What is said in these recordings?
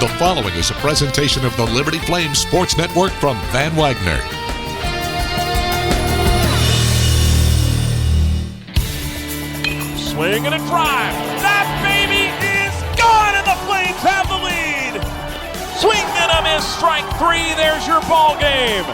The following is a presentation of the Liberty Flames Sports Network from Van Wagner. Swing and a drive. That baby is gone, and the Flames have the lead. Swing and a miss, strike three. There's your ball game.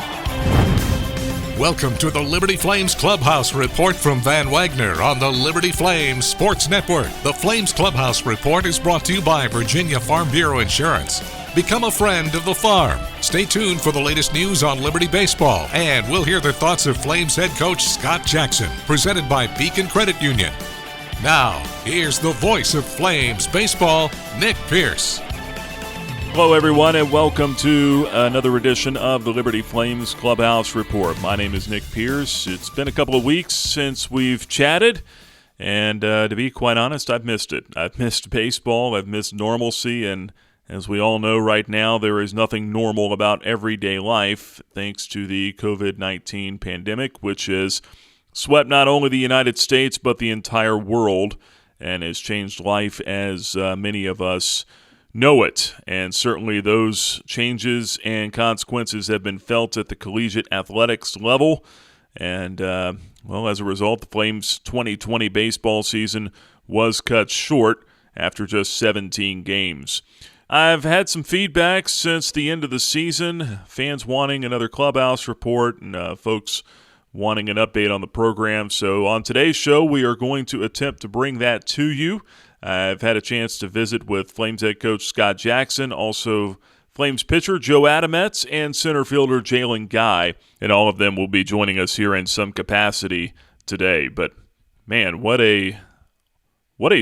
Welcome to the Liberty Flames Clubhouse Report from Van Wagner on the Liberty Flames Sports Network. The Flames Clubhouse Report is brought to you by Virginia Farm Bureau Insurance. Become a friend of the farm. Stay tuned for the latest news on Liberty Baseball, and we'll hear the thoughts of Flames head coach Scott Jackson, presented by Beacon Credit Union. Now, here's the voice of Flames Baseball, Nick Pierce. Hello, everyone, and welcome to another edition of the Liberty Flames Clubhouse Report. My name is Nick Pierce. It's been a couple of weeks since we've chatted, and to be quite honest, I've missed it. I've missed baseball. I've missed normalcy, and as we all know right now, there is nothing normal about everyday life thanks to the COVID-19 pandemic, which has swept not only the United States but the entire world and has changed life as many of us know it. And certainly those changes and consequences have been felt at the collegiate athletics level. And, as a result, the Flames' 2020 baseball season was cut short after just 17 games. I've had some feedback since the end of the season, fans wanting another clubhouse report and folks wanting an update on the program. So on today's show, we are going to attempt to bring that to you. I've had a chance to visit with Flames head coach Scott Jackson, also Flames pitcher Joe Adametz, and center fielder Jaylen Guy, and all of them will be joining us here in some capacity today. But man, what a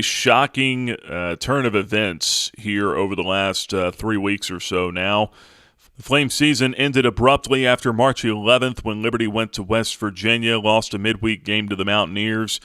shocking turn of events here over the last 3 weeks or so now. The Flames season ended abruptly after March 11th when Liberty went to West Virginia, lost a midweek game to the Mountaineers,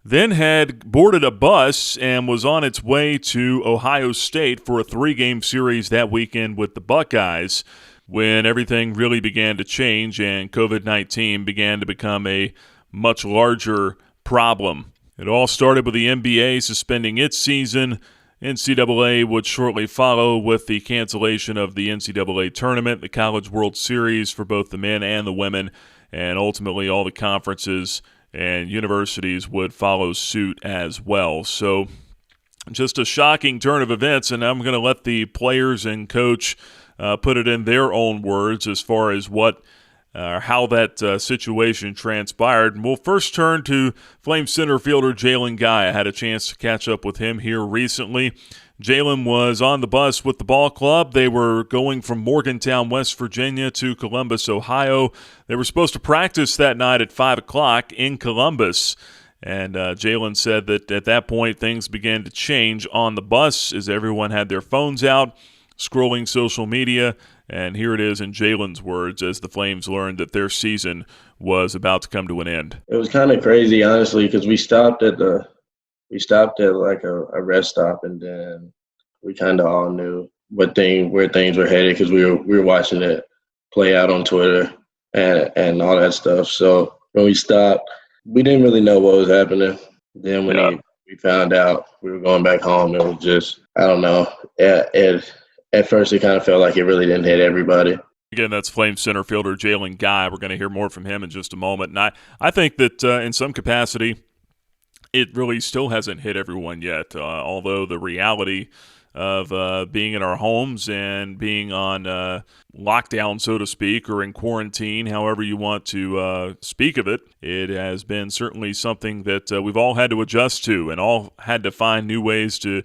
then had boarded a bus and was on its way to Ohio State for a 3-game series that weekend with the Buckeyes when everything really began to change and COVID-19 began to become a much larger problem. It all started with the NBA suspending its season. NCAA would shortly follow with the cancellation of the NCAA tournament, the College World Series for both the men and the women, and ultimately all the conferences and universities would follow suit as well. So just a shocking turn of events, and I'm going to let the players and coach put it in their own words as far as how that situation transpired. And we'll first turn to Flames center fielder Jaylen Guy. I had a chance to catch up with him here recently. Jaylen was on the bus with the ball club. They were going from Morgantown, West Virginia to Columbus, Ohio. They were supposed to practice that night at 5 o'clock in Columbus. And Jaylen said that at that point things began to change on the bus as everyone had their phones out, scrolling social media. And here it is in Jaylen's words as the Flames learned that their season was about to come to an end. It was kind of crazy, honestly, because we stopped at like a rest stop, and then we kind of all knew where things were headed because we were watching it play out on Twitter and all that stuff. So when we stopped, we didn't really know what was happening. Then when we found out we were going back home, it was just, I don't know. At first, it kind of felt like it really didn't hit everybody. Again, that's Flames center fielder Jaylen Guy. We're going to hear more from him in just a moment. And I think that in some capacity, it really still hasn't hit everyone yet, although the reality of being in our homes and being on lockdown, so to speak, or in quarantine, however you want to speak of it, it has been certainly something that we've all had to adjust to and all had to find new ways to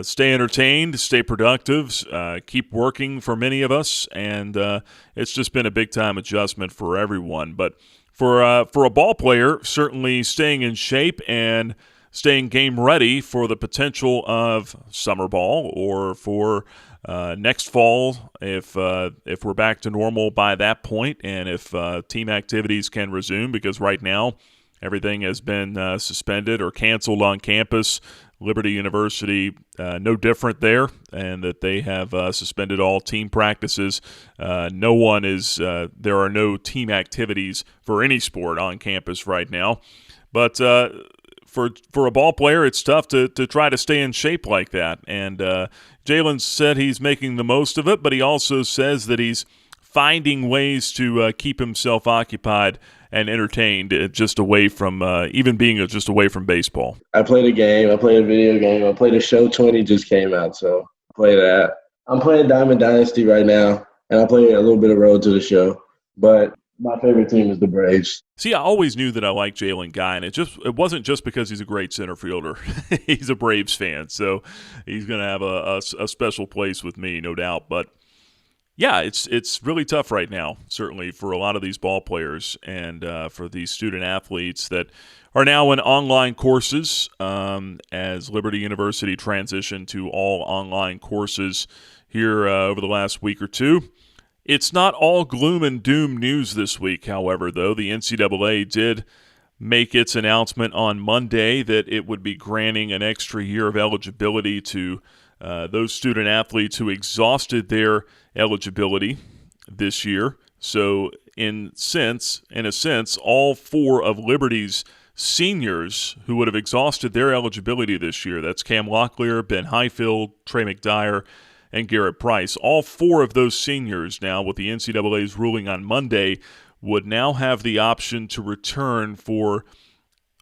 stay entertained, stay productive, keep working for many of us, and it's just been a big-time adjustment for everyone. But for a ball player, certainly staying in shape and staying game ready for the potential of summer ball or for next fall if we're back to normal by that point and if team activities can resume, because right now everything has been suspended or canceled on campus. Liberty University, no different there, and that they have suspended all team practices. There are no team activities for any sport on campus right now. But for a ball player, it's tough to try to stay in shape like that. And Jaylen said he's making the most of it, but he also says that he's finding ways to keep himself occupied and entertained, just away from even being just away from baseball. I played a game. I played a video game. I played a show 20 just came out, so I play that. I'm playing Diamond Dynasty right now, and I play a little bit of Road to the Show. But my favorite team is the Braves. See, I always knew that I liked Jaylen Guy, and it wasn't just because he's a great center fielder. He's a Braves fan, so he's going to have a special place with me, no doubt. But yeah, it's really tough right now, certainly for a lot of these ball players and for these student athletes that are now in online courses as Liberty University transitioned to all online courses here over the last week or two. It's not all gloom and doom news this week, however, though. The NCAA did make its announcement on Monday that it would be granting an extra year of eligibility to those student athletes who exhausted their eligibility this year. So in a sense, all four of Liberty's seniors who would have exhausted their eligibility this year, that's Cam Locklear, Ben Highfield, Trey McDyer, and Garrett Price, all four of those seniors now, with the NCAA's ruling on Monday, would now have the option to return for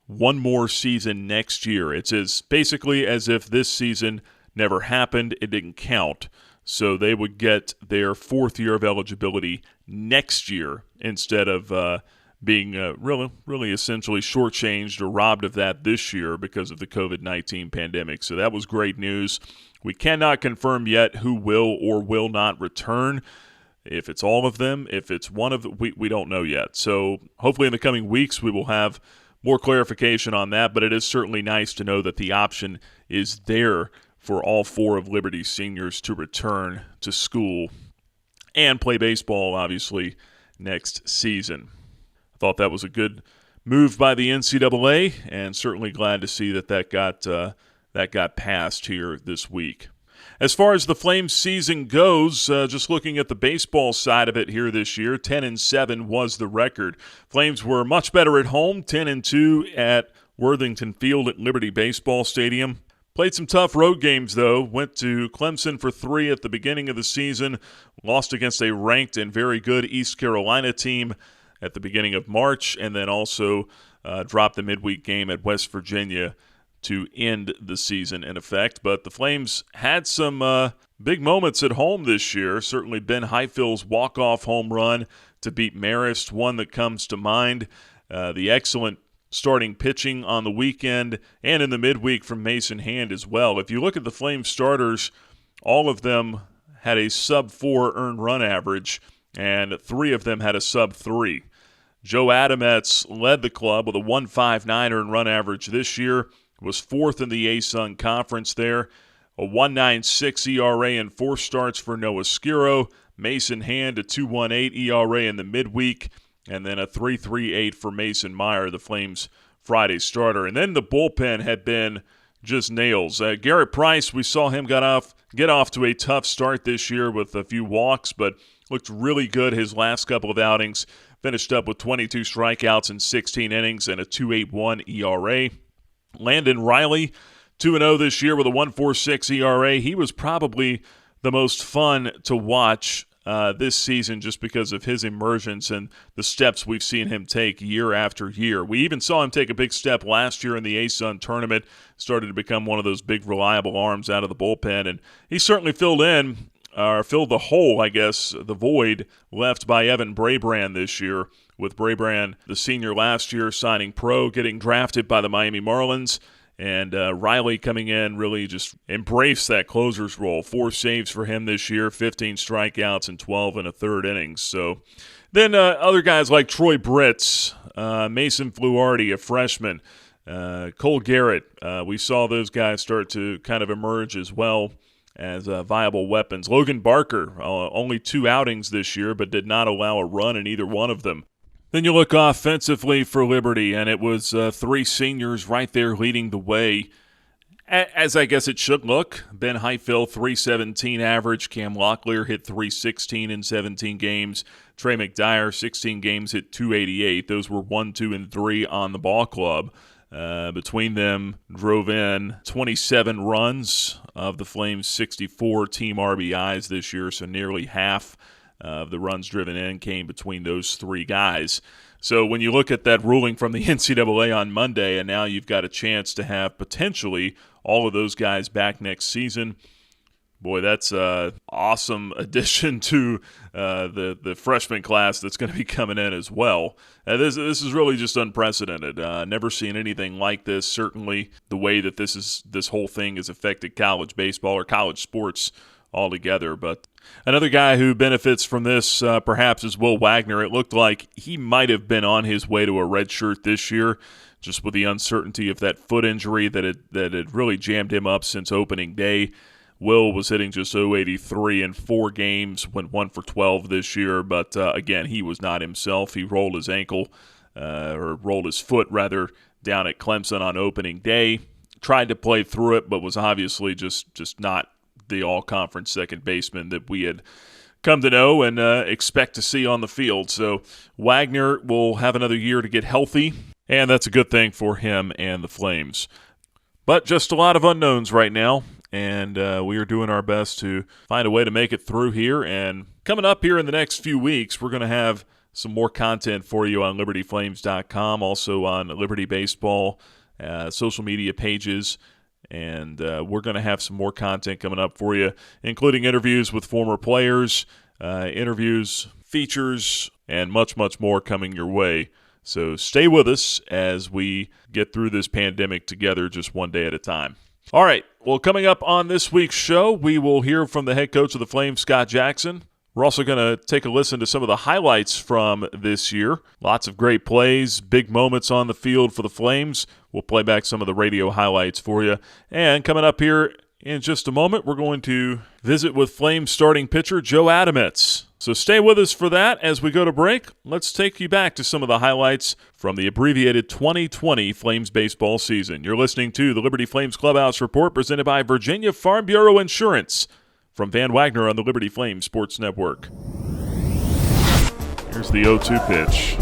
one more season next year. It's basically as if this season never happened, it didn't count. So they would get their fourth year of eligibility next year instead of being really essentially shortchanged or robbed of that this year because of the COVID-19 pandemic. So that was great news. We cannot confirm yet who will or will not return. If it's all of them, if it's one of them, we don't know yet. So hopefully in the coming weeks we will have more clarification on that, but it is certainly nice to know that the option is there for all four of Liberty's seniors to return to school and play baseball, obviously, next season. I thought that was a good move by the NCAA, and certainly glad to see that got passed here this week. As far as the Flames season goes, just looking at the baseball side of it here this year, 10-7 was the record. Flames were much better at home, 10-2 at Worthington Field at Liberty Baseball Stadium. Played some tough road games, though. Went to Clemson for 3 at the beginning of the season. Lost against a ranked and very good East Carolina team at the beginning of March, and then also dropped the midweek game at West Virginia to end the season, in effect. But the Flames had some big moments at home this year. Certainly Ben Highfield's walk-off home run to beat Marist, one that comes to mind. The excellent starting pitching on the weekend and in the midweek from Mason Hand as well. If you look at the Flames starters, all of them had a sub-4 earned run average, and 3 of them had a sub-3. Joe Adametz led the club with a 1.59 earned run average this year, was 4th in the ASUN Conference there, a 1.96 ERA in 4 starts for Noah Skiro, Mason Hand a 2.18 ERA in the midweek, and then a 3.38 for Mason Meyer, the Flames' Friday starter. And then the bullpen had been just nails. Garrett Price, we saw him get off to a tough start this year with a few walks, but looked really good his last couple of outings. Finished up with 22 strikeouts in 16 innings and a 2.81 ERA. Landon Riley, 2-0 this year with a 1.46 ERA. He was probably the most fun to watch this season just because of his emergence and the steps we've seen him take year after year. We even saw him take a big step last year in the ASUN tournament, started to become one of those big reliable arms out of the bullpen, and he certainly filled the hole, I guess, the void left by Evan Brabrand this year, with Brabrand, the senior last year, signing pro, getting drafted by the Miami Marlins, and Riley coming in really just embraced that closer's role. 4 saves for him this year, 15 strikeouts and 12 1/3 innings. So then other guys like Troy Britz, Mason Fluharty, a freshman, Cole Garrett, we saw those guys start to kind of emerge as well as viable weapons. Logan Barker, only 2 outings this year, but did not allow a run in either one of them. Then you look offensively for Liberty, and it was 3 seniors right there leading the way, as I guess it should look. Ben Highfield, 3.17 average. Cam Locklear hit 3.16 in 17 games. Trey McDyer, 16 games, hit 2.88. Those were 1, 2, and 3 on the ball club. between them drove in 27 runs of the Flames' 64 team RBIs this year, so nearly half of the runs driven in came between those three guys. So when you look at that ruling from the NCAA on Monday, and now you've got a chance to have potentially all of those guys back next season, boy, that's an awesome addition to the freshman class that's going to be coming in as well. This is really just unprecedented. Never seen anything like this. Certainly the way that this whole thing has affected college baseball or college sports altogether. But another guy who benefits from this perhaps is Will Wagner. It looked like he might have been on his way to a red shirt this year, just with the uncertainty of that foot injury that had really jammed him up since opening day. Will was hitting just .083 in 4 games, went 1 for 12 this year, but again, he was not himself. He rolled his ankle, or rolled his foot rather, down at Clemson on opening day. Tried to play through it, but was obviously just not the all-conference second baseman that we had come to know and expect to see on the field. So Wagner will have another year to get healthy, and that's a good thing for him and the Flames. But just a lot of unknowns right now. And we are doing our best to find a way to make it through here. And coming up here in the next few weeks, we're going to have some more content for you on LibertyFlames.com, also on Liberty Baseball social media pages. And we're going to have some more content coming up for you, including interviews with former players, interviews, features, and much, much more coming your way. So stay with us as we get through this pandemic together, just one day at a time. All right, well, coming up on this week's show, we will hear from the head coach of the Flames, Scott Jackson. We're also going to take a listen to some of the highlights from this year. Lots of great plays, big moments on the field for the Flames. We'll play back some of the radio highlights for you. And coming up here in just a moment, we're going to visit with Flames starting pitcher Joe Adametz. So stay with us for that as we go to break. Let's take you back to some of the highlights from the abbreviated 2020 Flames baseball season. You're listening to the Liberty Flames Clubhouse Report presented by Virginia Farm Bureau Insurance from Van Wagner on the Liberty Flames Sports Network. Here's the 0-2 pitch.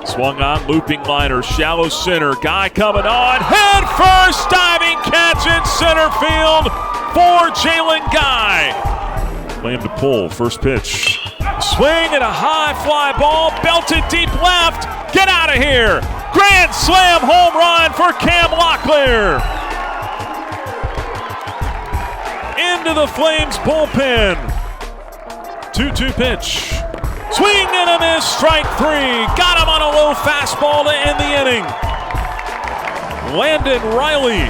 Swung on, looping liner, shallow center. Guy coming on, head first, diving catch in center field for Jaylen Guy. Slam to pull, first pitch. Swing and a high fly ball, belted deep left. Get out of here. Grand slam home run for Cam Locklear. Into the Flames bullpen. 2-2 pitch. Swing and a miss, strike 3. Got him on a low fastball to end the inning. Landon Riley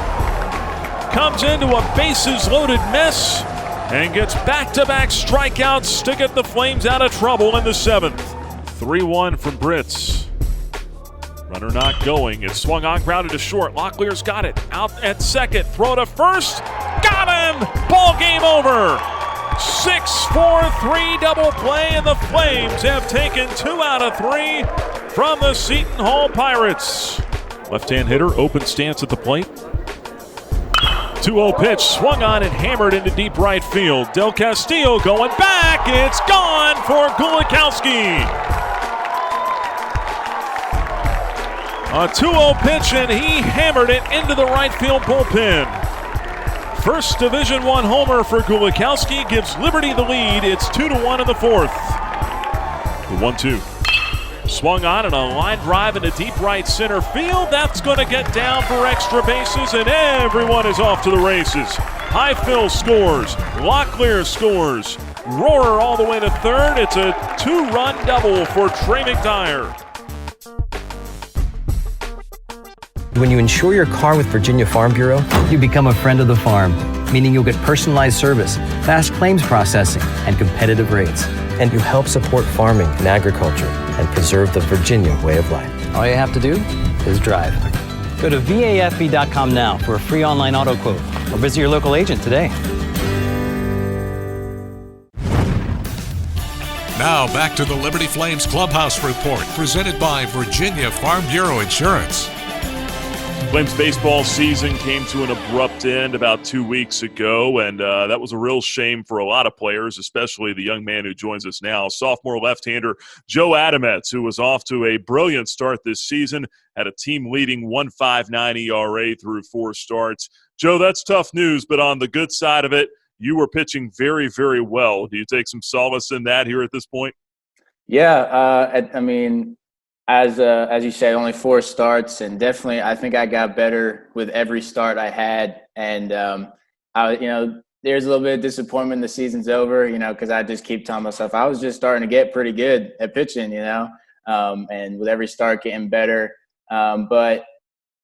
comes into a bases-loaded mess and gets back-to-back strikeouts to get the Flames out of trouble in the 7th. 3-1 from Brits. Runner not going. It's swung on, grounded to short. Locklear's got it. Out at second. Throw to first. Got him! Ball game over. 6-4-3 double play, and the Flames have taken 2 out of 3 from the Seton Hall Pirates. Left-hand hitter, open stance at the plate. 2-0 pitch, swung on and hammered into deep right field. Del Castillo going back. It's gone for Gulikowski. A 2-0 pitch, and he hammered it into the right field bullpen. First Division I homer for Gulikowski gives Liberty the lead. It's 2-1 in the 4th. The 1-2. Swung on and a line drive into deep right center field. That's going to get down for extra bases, and everyone is off to the races. Highfill scores. Locklear scores. Rohrer all the way to third. It's a 2-run double for Trey McDyer. When you insure your car with Virginia Farm Bureau, you become a friend of the farm, meaning you'll get personalized service, fast claims processing, and competitive rates. And you help support farming and agriculture and preserve the Virginia way of life. All you have to do is drive. Go to VAFB.com now for a free online auto quote or visit your local agent today. Now back to the Liberty Flames Clubhouse Report presented by Virginia Farm Bureau Insurance. Flames baseball season came to an abrupt end about 2 weeks ago, and that was a real shame for a lot of players, especially the young man who joins us now, sophomore left-hander Joe Adametz, who was off to a brilliant start this season, had a team-leading 1.59 ERA through 4 starts. Joe, that's tough news, but on the good side of it, you were pitching very, very well. Do you take some solace in that here at this point? Yeah, I mean, as you said, only 4 starts, and definitely I think I got better with every start I had. And there's a little bit of disappointment the season's over, because I just keep telling myself I was just starting to get pretty good at pitching, and with every start getting better. But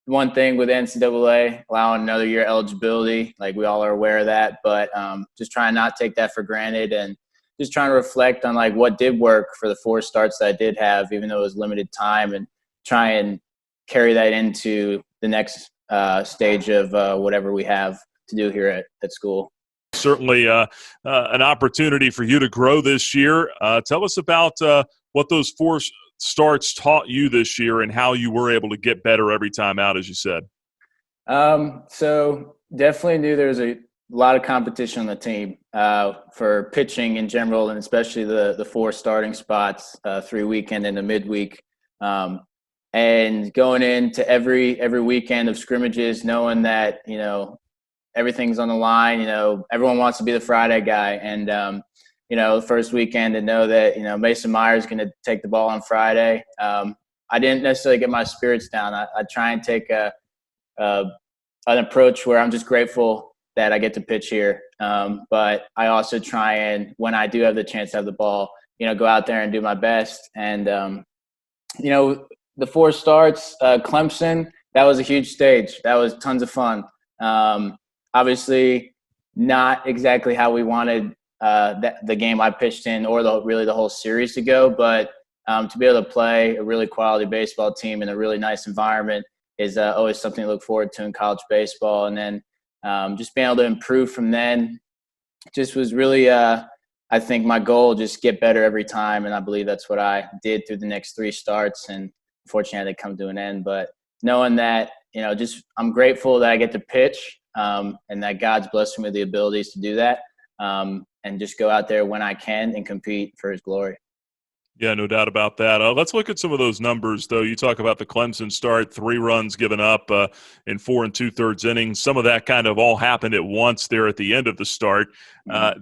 one thing with NCAA allowing another year eligibility, like we all are aware of that, but just trying not to take that for granted and just trying to reflect on like what did work for the 4 starts that I did have, even though it was limited time, and try and carry that into the next stage of whatever we have to do here at school. Certainly an opportunity for you to grow this year. Tell us about what those 4 starts taught you this year and how you were able to get better every time out, as you said. So definitely knew there was a lot of competition on the team for pitching in general, and especially the 4 starting spots, 3 weekend and a midweek. And going into every weekend of scrimmages, knowing that, everything's on the line, everyone wants to be the Friday guy. And, the first weekend to know that, Mason Meyer's going to take the ball on Friday. I didn't necessarily get my spirits down. I try and take an approach where I'm just grateful that I get to pitch here. But I also try and, when I do have the chance to have the ball, go out there and do my best. And, the 4 starts, Clemson, that was a huge stage. That was tons of fun. Obviously not exactly how we wanted the game I pitched in or the whole series to go, but to be able to play a really quality baseball team in a really nice environment is always something to look forward to in college baseball. And then just being able to improve from then just was really, I think my goal, just get better every time. And I believe that's what I did through the next 3 starts. And unfortunately, I had to come to an end. But knowing that, I'm grateful that I get to pitch and that God's blessed me with the abilities to do that and just go out there when I can and compete for his glory. Yeah, no doubt about that. Let's look at some of those numbers, though. You talk about the Clemson start, 3 runs given up in 4 2/3 innings. Some of that kind of all happened at once there at the end of the start.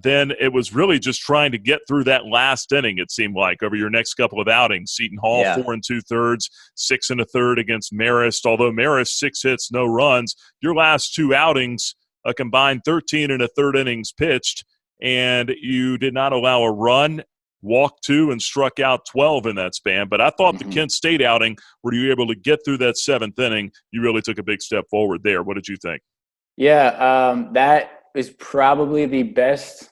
Then it was really just trying to get through that last inning, it seemed like, over your next couple of outings. Seton Hall, 4 2/3, 6 1/3 against Marist. Although Marist, 6 hits, no runs. Your last 2 outings, a combined 13 1/3 innings pitched, and you did not allow a run, walked 2, and struck out 12 in that span. But I thought the Kent State outing, where you were able to get through that 7th inning, you really took a big step forward there. What did you think? Yeah, that is probably the best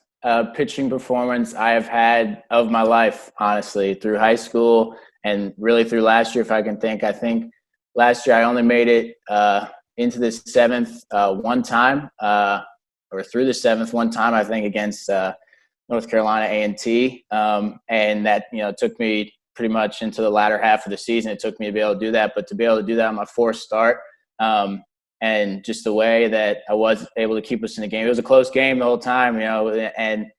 pitching performance I have had of my life, honestly, through high school and really through last year, if I can think. I think last year I only made it into the 7th one time, or through the 7th one time, I think, against North Carolina A&T, and that took me pretty much into the latter half of the season. It took me to be able to do that, but to be able to do that on my 4th start, and just the way that I was able to keep us in the game. It was a close game the whole time, and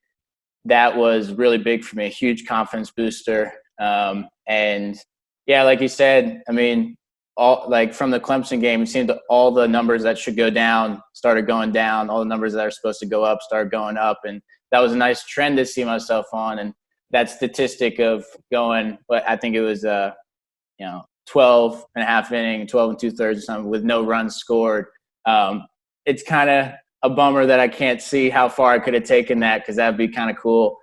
that was really big for me, a huge confidence booster. And yeah, like you said, I mean, from the Clemson game, it seemed all the numbers that should go down started going down. All the numbers that are supposed to go up started going up, and that was a nice trend to see myself on. And that statistic of going, but I think it was 12 and a half inning, 12 2/3 or something with no runs scored. It's kind of a bummer that I can't see how far I could have taken that, because that'd be kind of cool,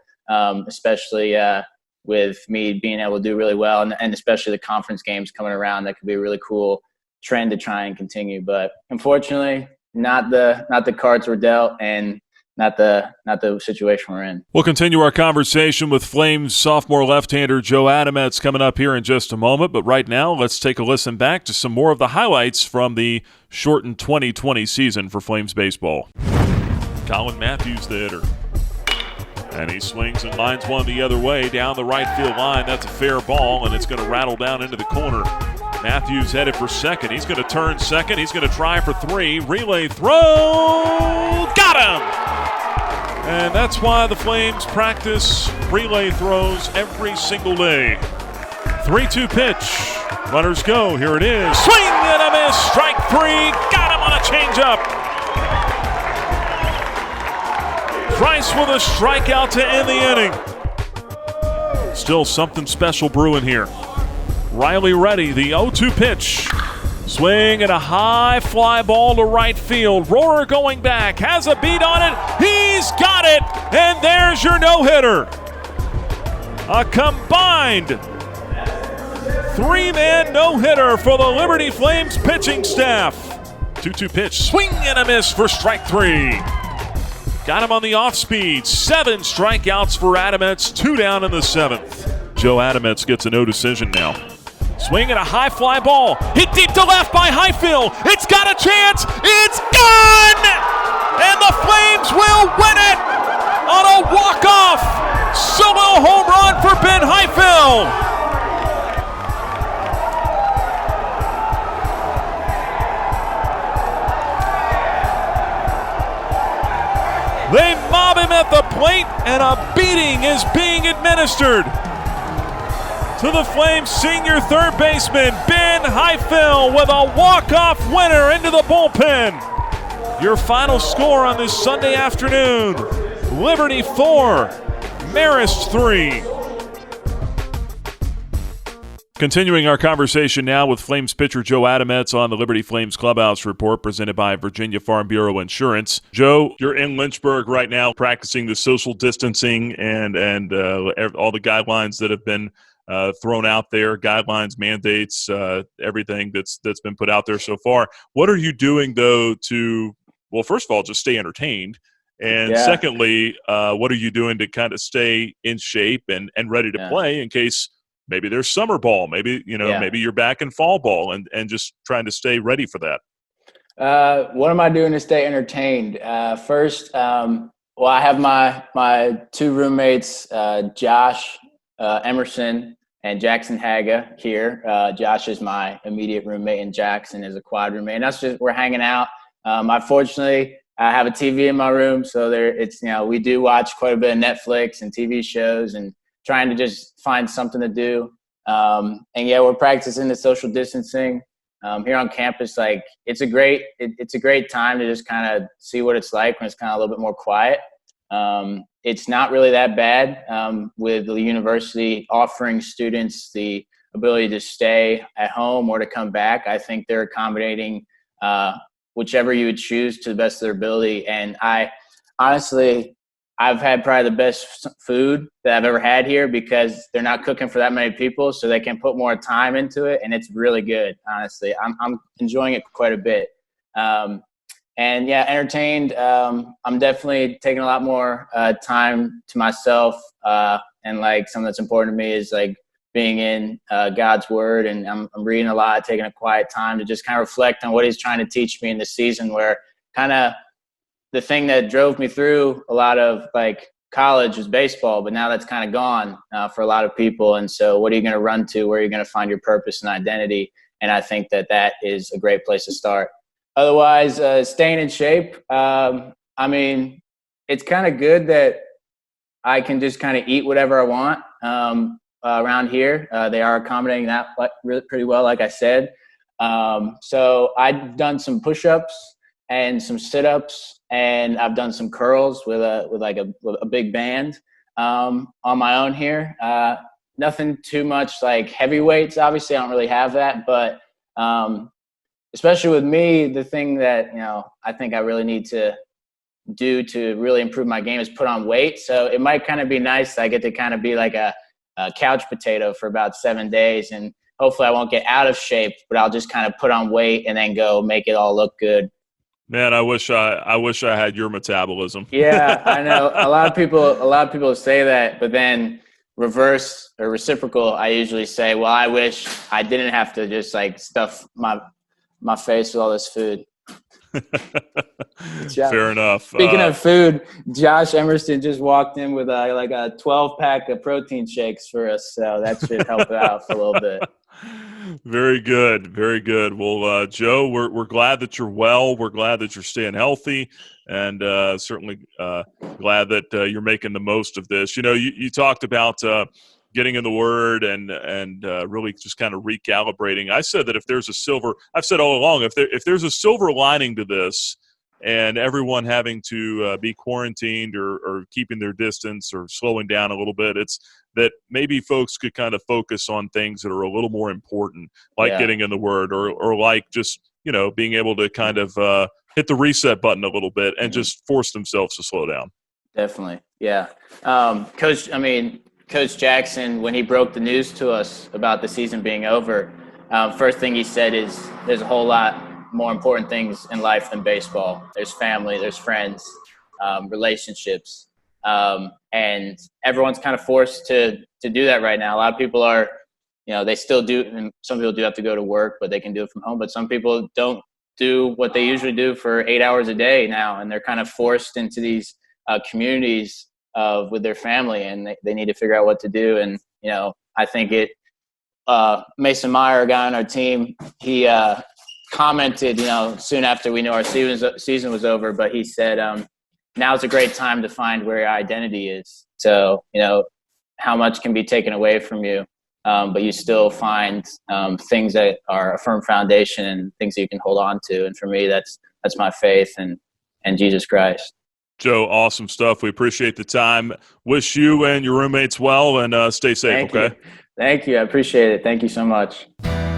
especially with me being able to do really well, and especially the conference games coming around. That could be a really cool trend to try and continue. But unfortunately, not the cards were dealt, and not the situation we're in. We'll continue our conversation with Flames sophomore left-hander Joe Adametz coming up here in just a moment. But right now, let's take a listen back to some more of the highlights from the shortened 2020 season for Flames baseball. Colin Matthews, the hitter. And he swings and lines one the other way down the right field line. That's a fair ball, and it's going to rattle down into the corner. Matthews headed for second. He's going to turn second. He's going to try for three. Relay throw. Got him! And that's why the Flames practice relay throws every single day. 3-2 pitch. Runners go. Here it is. Swing and a miss. Strike three. Got him on a changeup. Price with a strikeout to end the inning. Still something special brewing here. Riley ready, the 0-2 pitch. Swing and a high fly ball to right field. Rohrer going back, has a beat on it. He's got it, and there's your no-hitter. A combined three-man no-hitter for the Liberty Flames pitching staff. 2-2 pitch, swing and a miss for strike three. Got him on the off-speed. 7 strikeouts for Adametz, 2 down in the 7th. Joe Adametz gets a no decision now. Swing and a high fly ball. Hit deep to left by Highfield. It's got a chance. It's gone! And the Flames will win it on a walk-off solo home run for Ben Highfield. They mob him at the plate, and a beating is being administered to the Flames senior third baseman, Ben Highfield, with a walk-off winner into the bullpen. Your final score on this Sunday afternoon, Liberty 4, Marist 3. Continuing our conversation now with Flames pitcher Joe Adametz on the Liberty Flames Clubhouse Report presented by Virginia Farm Bureau Insurance. Joe, you're in Lynchburg right now practicing the social distancing and all the guidelines that have been thrown out there, guidelines, mandates, everything that's been put out there so far. What are you doing, though, to, well, first of all, just stay entertained? And secondly, what are you doing to kind of stay in shape and ready to play in case maybe there's summer ball, maybe you're back in fall ball and just trying to stay ready for that? What am I doing to stay entertained? First, I have my 2 roommates, Josh Emerson and Jackson Haga here. Josh is my immediate roommate and Jackson is a quad roommate. And that's just, we're hanging out. Fortunately, I have a TV in my room, so we do watch quite a bit of Netflix and TV shows and trying to just find something to do. We're practicing the social distancing here on campus. Like it's a great time to just kind of see what it's like when it's kind of a little bit more quiet. It's not really that bad with the university offering students the ability to stay at home or to come back. I think they're accommodating whichever you would choose to the best of their ability. And I've had probably the best food that I've ever had here because they're not cooking for that many people, so they can put more time into it, and it's really good, honestly. I'm enjoying it quite a bit. Entertained. I'm definitely taking a lot more time to myself, and like something that's important to me is like being in God's Word, and I'm reading a lot, taking a quiet time to just kind of reflect on what He's trying to teach me in this season where kind of the thing that drove me through a lot of like college was baseball, but now that's kind of gone for a lot of people. And so what are you going to run to? Where are you going to find your purpose and identity? And I think that is a great place to start. Otherwise, staying in shape. It's kind of good that I can just kind of eat whatever I want around here. They are accommodating that pretty well, like I said. So I've done some push-ups and some sit-ups, and I've done some curls with a big band on my own here. Nothing too much like heavy weights. Obviously, I don't really have that, but especially with me, the thing that I think I really need to do to really improve my game is put on weight. So it might kind of be nice. I get to kind of be like a couch potato for about 7 days, and hopefully I won't get out of shape, but I'll just kind of put on weight and then go make it all look good. Man, I wish I had your metabolism. Yeah, I know. A lot of people say that, but then reverse or reciprocal, I usually say, well, I wish I didn't have to just like stuff my face with all this food. Fair enough. Speaking of food, Josh Emerson just walked in with a 12-pack of protein shakes for us, so that should help out for a little bit. Very good. Very good. Well, Joe, we're glad that you're well. We're glad that you're staying healthy, and certainly glad that you're making the most of this. You talked about getting in the Word and really just kind of recalibrating. I said that I've said all along, if there's a silver lining to this, and everyone having to be quarantined or keeping their distance or slowing down a little bit, it's that maybe folks could kind of focus on things that are a little more important, like getting in the Word or like just, being able to kind of hit the reset button a little bit and just force themselves to slow down. Definitely. Yeah. Coach Jackson, when he broke the news to us about the season being over, first thing he said is there's a whole lot more important things in life than baseball. There's family, there's friends, relationships. And everyone's kind of forced to do that right now. A lot of people are, they still do, and some people do have to go to work, but they can do it from home. But some people don't do what they usually do for 8 hours a day now, and they're kind of forced into these communities with their family, and they need to figure out what to do. And, I think Mason Meyer, a guy on our team, he commented, soon after we knew our season was over, but he said, now's a great time to find where your identity is. So, how much can be taken away from you, but you still find things that are a firm foundation and things that you can hold on to. And for me, that's my faith and Jesus Christ. Joe, awesome stuff. We appreciate the time. Wish you and your roommates well, and stay safe, okay? Thank you. I appreciate it. Thank you so much.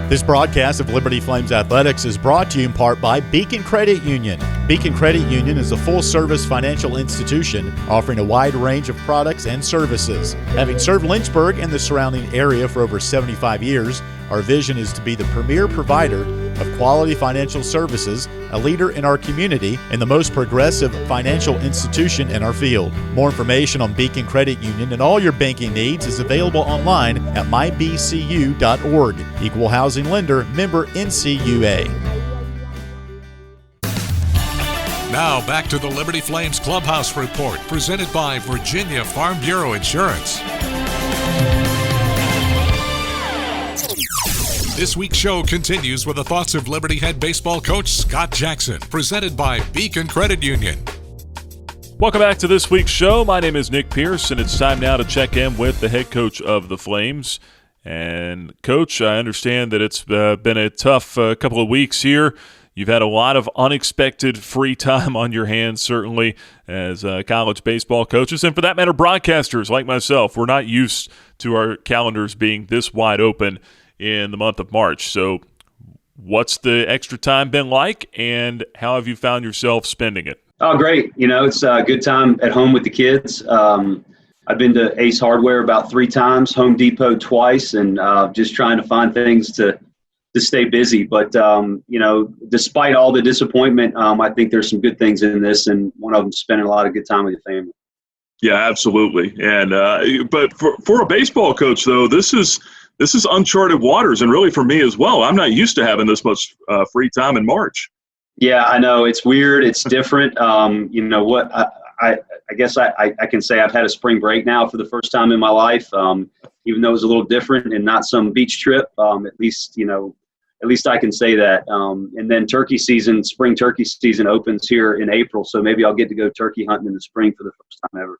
This broadcast of Liberty Flames Athletics is brought to you in part by Beacon Credit Union. Beacon Credit Union is a full-service financial institution offering a wide range of products and services. Having served Lynchburg and the surrounding area for over 75 years, our vision is to be the premier provider of quality financial services, a leader in our community, and the most progressive financial institution in our field. More information on Beacon Credit Union and all your banking needs is available online at mybcu.org. Equal housing lender, member NCUA. Now back to the Liberty Flames Clubhouse Report, presented by Virginia Farm Bureau Insurance. This week's show continues with the thoughts of Liberty head baseball coach Scott Jackson, presented by Beacon Credit Union. Welcome back to this week's show. My name is Nick Pierce, and it's time now to check in with the head coach of the Flames. And, Coach, I understand that it's been a tough couple of weeks here. You've had a lot of unexpected free time on your hands, certainly, as college baseball coaches. And for that matter, broadcasters like myself, we're not used to our calendars being this wide open in the month of March. So what's the extra time been like, and how have you found yourself spending it? Oh, great. It's a good time at home with the kids. I've been to Ace Hardware about 3 times, Home Depot twice, and just trying to find things to stay busy. But, despite all the disappointment, I think there's some good things in this, and one of them is spending a lot of good time with your family. Yeah, absolutely. And but for a baseball coach, though, this is uncharted waters, and really for me as well. I'm not used to having this much free time in March. Yeah, I know. It's weird. It's different. I guess I can say I've had a spring break now for the first time in my life, even though it was a little different and not some beach trip. At least I can say that. And then spring turkey season opens here in April, so maybe I'll get to go turkey hunting in the spring for the first time ever.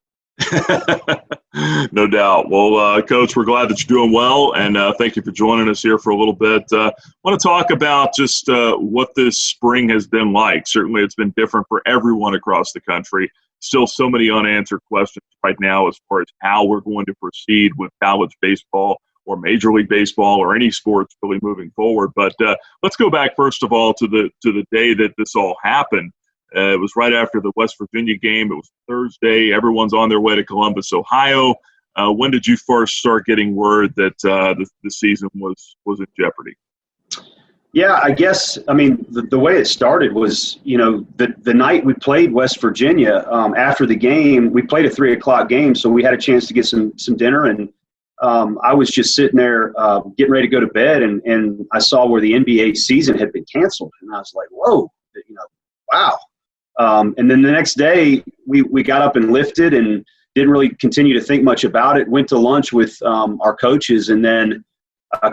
No doubt. Well, Coach, we're glad that you're doing well, and thank you for joining us here for a little bit. I want to talk about just what this spring has been like. Certainly it's been different for everyone across the country. Still so many unanswered questions right now as far as how we're going to proceed with college baseball or Major League Baseball or any sports really moving forward. But let's go back, first of all, to the day that this all happened. It was right after the West Virginia game. It was Thursday. Everyone's on their way to Columbus, Ohio. When did you first start getting word that the season was in jeopardy? Yeah, I guess, the way it started was, the night we played West Virginia, after the game, we played a 3:00 game, so we had a chance to get some dinner, and I was just sitting there getting ready to go to bed, and I saw where the NBA season had been canceled, and I was like, whoa, wow. And then the next day, we got up and lifted and didn't really continue to think much about it, went to lunch with our coaches, and then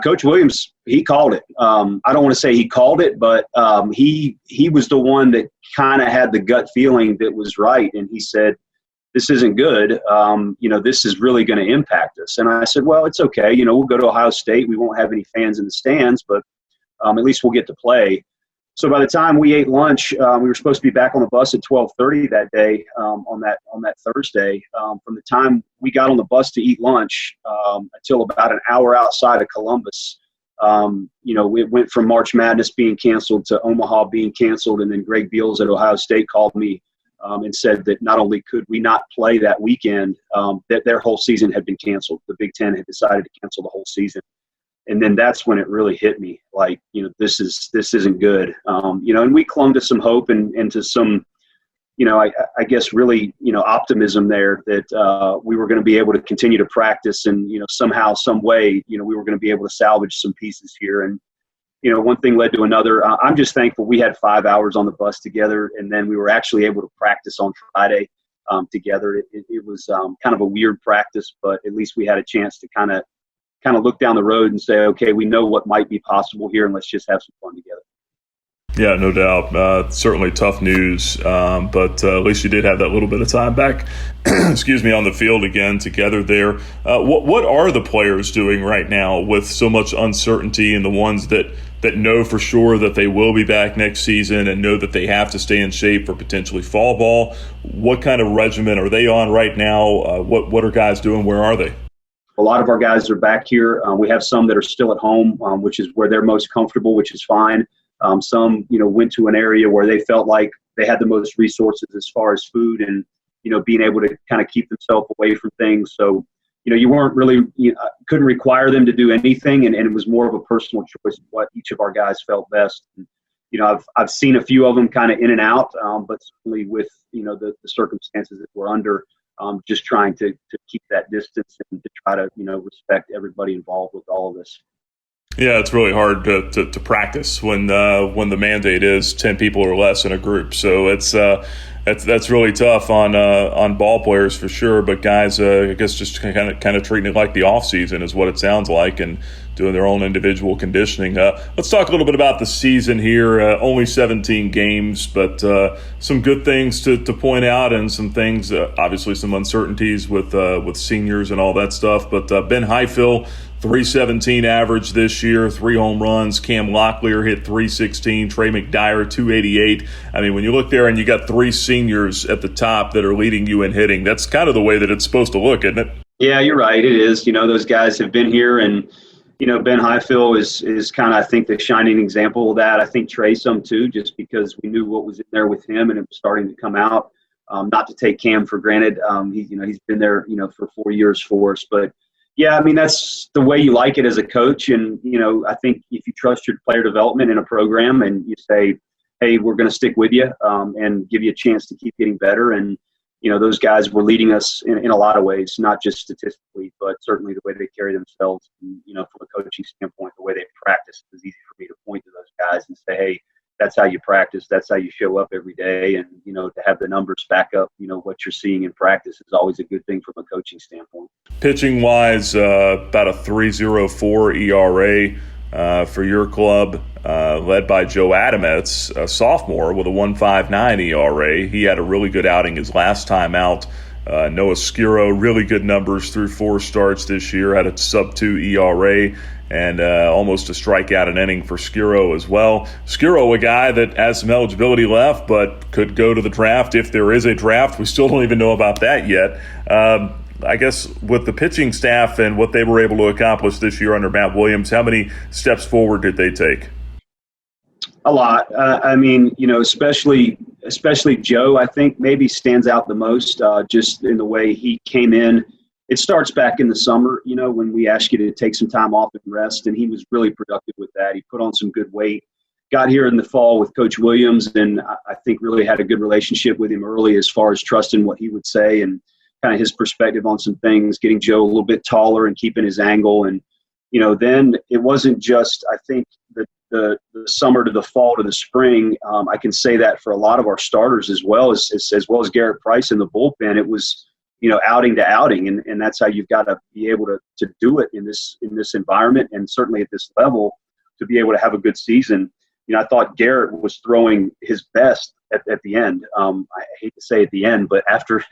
Coach Williams, he called it. I don't want to say he called it, but he was the one that kind of had the gut feeling that was right. And he said, this isn't good. This is really going to impact us. And I said, well, it's okay. We'll go to Ohio State. We won't have any fans in the stands, but at least we'll get to play. So by the time we ate lunch, we were supposed to be back on the bus at 12:30 that day on that Thursday. From the time we got on the bus to eat lunch until about an hour outside of Columbus, it went from March Madness being canceled to Omaha being canceled, and then Greg Beals at Ohio State called me and said that not only could we not play that weekend, that their whole season had been canceled. The Big Ten had decided to cancel the whole season. And then that's when it really hit me, like, this isn't good. And we clung to some hope and to some, I guess really, optimism there that we were going to be able to continue to practice and, somehow, some way, we were going to be able to salvage some pieces here. And, one thing led to another. I'm just thankful we had 5 hours on the bus together, and then we were actually able to practice on Friday together. It was kind of a weird practice, but at least we had a chance to kind of look down the road and say, okay, we know what might be possible here, and let's just have some fun together. Yeah, no doubt. Certainly tough news, but at least you did have that little bit of time back, excuse me, on the field again together there. What are the players doing right now with so much uncertainty, and the ones that know for sure that they will be back next season and know that they have to stay in shape for potentially fall ball? What kind of regimen are they on right now? What are guys doing? Where are they? A lot of our guys are back here. We have some that are still at home, which is where they're most comfortable, which is fine. Some, went to an area where they felt like they had the most resources as far as food and, being able to kind of keep themselves away from things. So, you weren't really, couldn't require them to do anything. And it was more of a personal choice of what each of our guys felt best. And, I've seen a few of them kind of in and out, but certainly with, the circumstances that we're under, just trying to keep that distance and to try to, respect everybody involved with all of this. Yeah, it's really hard to practice when the mandate is 10 people or less in a group. So that's really tough on ball players for sure. But guys, I guess just kind of treating it like the off season is what it sounds like, and doing their own individual conditioning. Let's talk a little bit about the season here. Only 17 games, but some good things to point out, and some things, obviously some uncertainties with seniors and all that stuff. But Ben Highfill, 317 average this year, 3 home runs. Cam Locklear hit 316. Trey McDyer, 288. I mean, when you look there and you got 3 seniors at the top that are leading you in hitting, that's kind of the way that it's supposed to look, isn't it? Yeah, you're right. It is. Those guys have been here, and Ben Highfill is kind of, I think, the shining example of that. I think Trey some too, just because we knew what was in there with him, and it was starting to come out. Not to take Cam for granted. He's been there, for 4 years for us, but. Yeah, I mean, that's the way you like it as a coach. And, I think if you trust your player development in a program and you say, hey, we're going to stick with you and give you a chance to keep getting better. And, those guys were leading us in a lot of ways, not just statistically, but certainly the way they carry themselves. And, from a coaching standpoint, the way they practice, it was easy for me to point to those guys and say, hey, that's how you practice. That's how you show up every day. And, to have the numbers back up, what you're seeing in practice is always a good thing from a coaching standpoint. Pitching wise, about a 3.04 ERA for your club, led by Joe Adametz, a sophomore, with a 1.59 ERA. He had a really good outing his last time out. Noah Skiro, really good numbers through 4 starts this year, had a sub-2 ERA. And almost a strikeout an inning for Skiro as well. Skiro, a guy that has some eligibility left, but could go to the draft if there is a draft. We still don't even know about that yet. I guess with the pitching staff and what they were able to accomplish this year under Matt Williams, how many steps forward did they take? A lot. Especially Joe, I think maybe stands out the most just in the way he came in. It starts back in the summer, when we ask you to take some time off and rest, and he was really productive with that. He put on some good weight, got here in the fall with Coach Williams, and I think really had a good relationship with him early as far as trusting what he would say and kind of his perspective on some things, getting Joe a little bit taller and keeping his angle. And, then it wasn't just, I think, the summer to the fall to the spring. I can say that for a lot of our starters as well as Garrett Price in the bullpen. It was outing to outing, and that's how you've got to be able to do it in this environment, and certainly at this level, to be able to have a good season. I thought Garrett was throwing his best at the end. I hate to say at the end, but after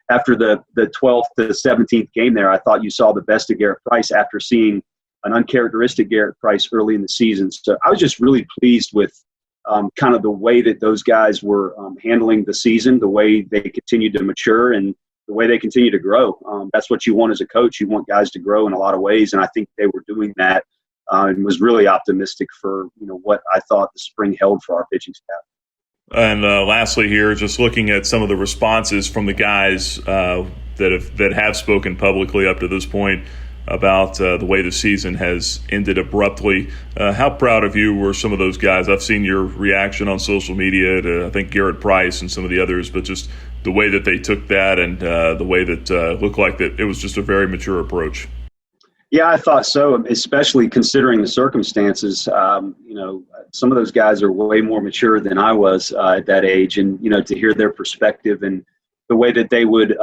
the 12th to 17th game there, I thought you saw the best of Garrett Price after seeing an uncharacteristic Garrett Price early in the season. So I was just really pleased with kind of the way that those guys were handling the season, the way they continued to mature, and the way they continue to grow. That's what you want as a coach. You want guys to grow in a lot of ways, and I think they were doing that, and was really optimistic for what I thought the spring held for our pitching staff. And lastly here, just looking at some of the responses from the guys that have spoken publicly up to this point about the way the season has ended abruptly. How proud of you were some of those guys? I've seen your reaction on social media to, I think, Garrett Price and some of the others, but just the way that they took that, and the way that looked like that it was just a very mature approach. Yeah, I thought so, especially considering the circumstances. Some of those guys are way more mature than I was at that age, and to hear their perspective and the way that they would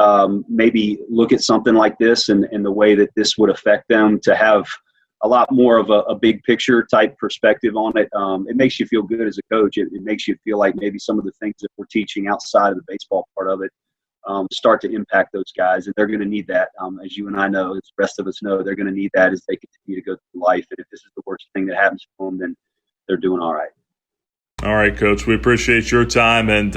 maybe look at something like this, and the way that this would affect them, to have a lot more of a big picture type perspective on it. It makes you feel good as a coach. It makes you feel like maybe some of the things that we're teaching outside of the baseball part of it start to impact those guys, and they're going to need that. As you and I know, as the rest of us know, they're going to need that as they continue to go through life. And if this is the worst thing that happens to them, then they're doing all right. All right, Coach, we appreciate your time, and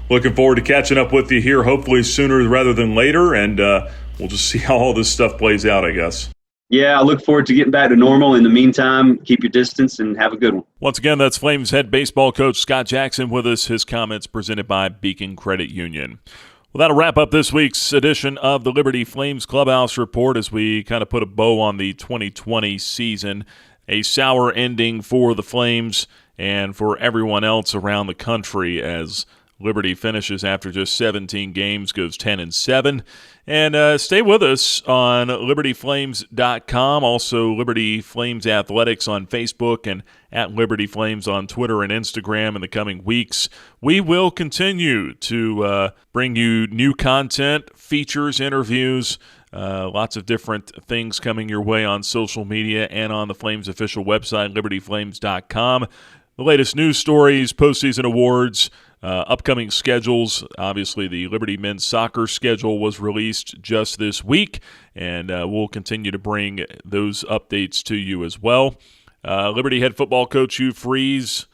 looking forward to catching up with you here, hopefully sooner rather than later, and we'll just see how all this stuff plays out, I guess. Yeah, I look forward to getting back to normal. In the meantime, keep your distance and have a good one. Once again, that's Flames head baseball coach Scott Jackson with us. His comments presented by Beacon Credit Union. Well, that'll wrap up this week's edition of the Liberty Flames Clubhouse Report as we kind of put a bow on the 2020 season. A sour ending for the Flames and for everyone else around the country as Liberty finishes after just 17 games, goes 10-7. And stay with us on LibertyFlames.com, also Liberty Flames Athletics on Facebook, and at Liberty Flames on Twitter and Instagram in the coming weeks. We will continue to bring you new content, features, interviews, lots of different things coming your way on social media and on the Flames official website, LibertyFlames.com. The latest news stories, postseason awards, upcoming schedules. Obviously, the Liberty men's soccer schedule was released just this week, and we'll continue to bring those updates to you as well. Liberty head football coach Hugh Freeze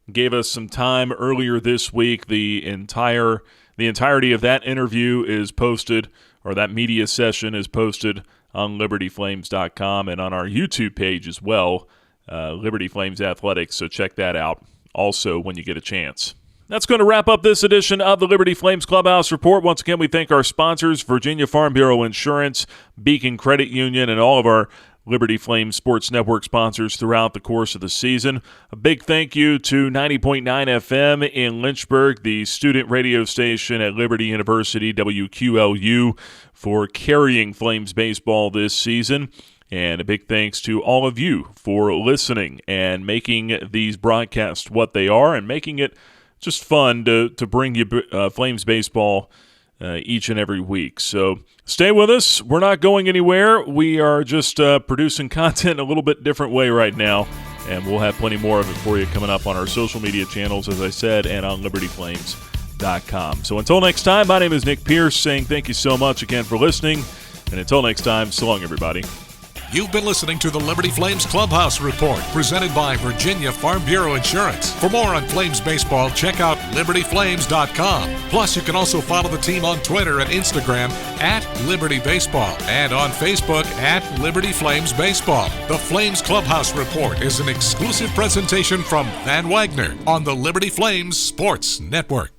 gave us some time earlier this week. The entirety of that interview is posted, or that media session is posted on LibertyFlames.com and on our YouTube page as well, Liberty Flames Athletics, so check that out also when you get a chance. That's going to wrap up this edition of the Liberty Flames Clubhouse Report. Once again, we thank our sponsors, Virginia Farm Bureau Insurance, Beacon Credit Union, and all of our Liberty Flames Sports Network sponsors throughout the course of the season. A big thank you to 90.9 FM in Lynchburg, the student radio station at Liberty University, WQLU, for carrying Flames baseball this season. And a big thanks to all of you for listening and making these broadcasts what they are and making it just fun to bring you Flames baseball each and every week. So stay with us. We're not going anywhere. We are just producing content a little bit different way right now, and we'll have plenty more of it for you coming up on our social media channels, as I said, and on LibertyFlames.com. So until next time, my name is Nick Pierce, saying thank you so much again for listening, and until next time, so long, everybody. You've been listening to the Liberty Flames Clubhouse Report, presented by Virginia Farm Bureau Insurance. For more on Flames baseball, check out LibertyFlames.com. Plus, you can also follow the team on Twitter and Instagram at Liberty Baseball and on Facebook at Liberty Flames Baseball. The Flames Clubhouse Report is an exclusive presentation from Van Wagner on the Liberty Flames Sports Network.